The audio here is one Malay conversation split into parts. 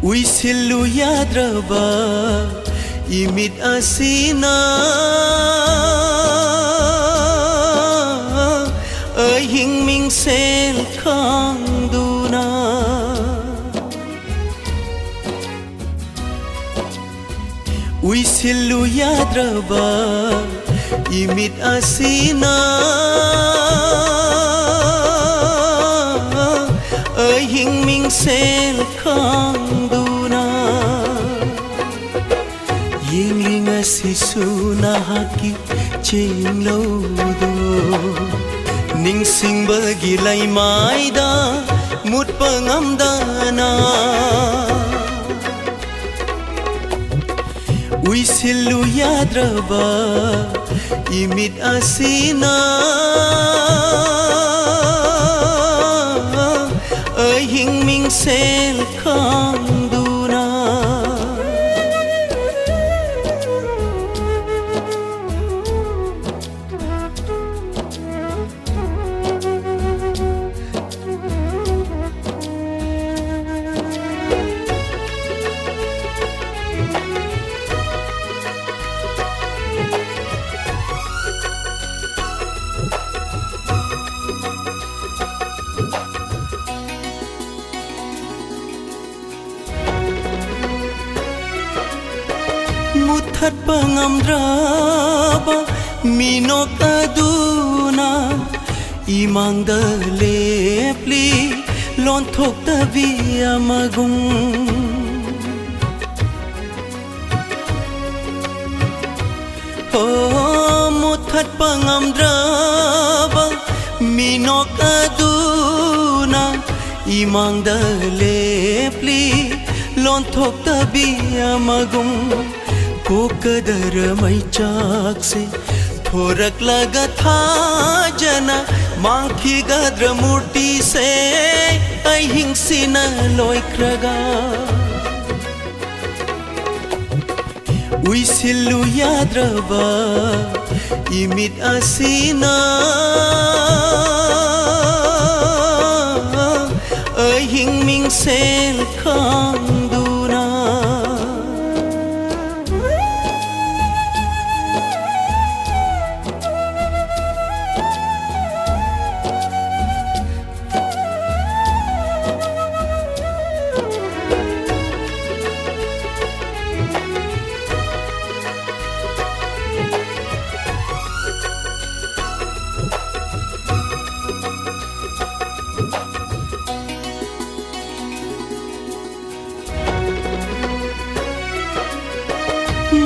Uisilu yadraba imit asina hing ming sel khang duna Uisilu yadraba imit asina hing ming sel khang duna Ying ringa sisuna haki ching lo do Ning sing bagi lai mai da mut pangam dana Uisilu yadraba imit asina hing ming sel khang duna Muthat pangam draba minok aduna imang da lepli lon thok da via magung Oh muthat pangam draba minok aduna imang da lepli lon thok da via magung को कदर मई चाक से थोरक लगा था जना मांखी गद्र मूर्ति से अहिंग सिना लोई क्रगा उइसिलु याद्रबा इमित असिना अहिंग मिंग सेल खांग दूना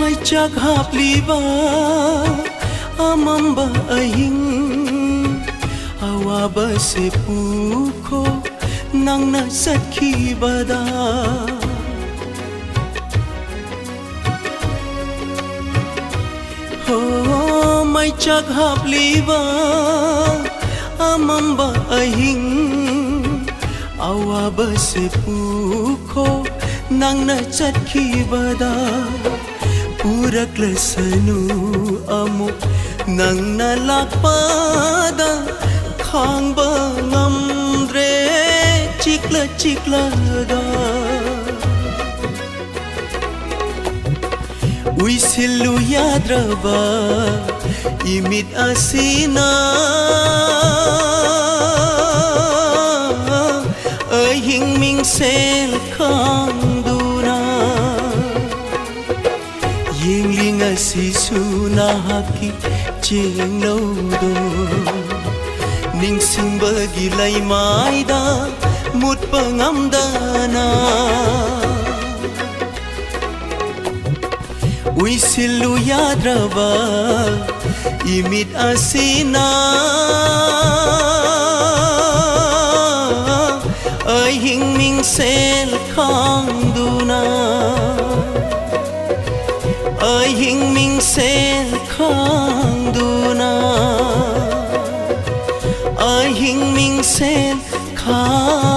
Mai chak hap liba amamba ahing awaba se pukho nang na sakhi bada ho mai chak hap liba amamba ahing awaba se pukho nang na sakhi bada Purak lesanu amu nang nalakpada khang bangam dre chikla chikla da Uisilu yadraba imit asina hing ming sel khang duna Ying linga sisuna haki ching lo do Ning sing bagi lai mai da mut pangam dana Uisilu yadraba imit asina hing ming sel khang duna hing ming sel khang duna hing ming sel khang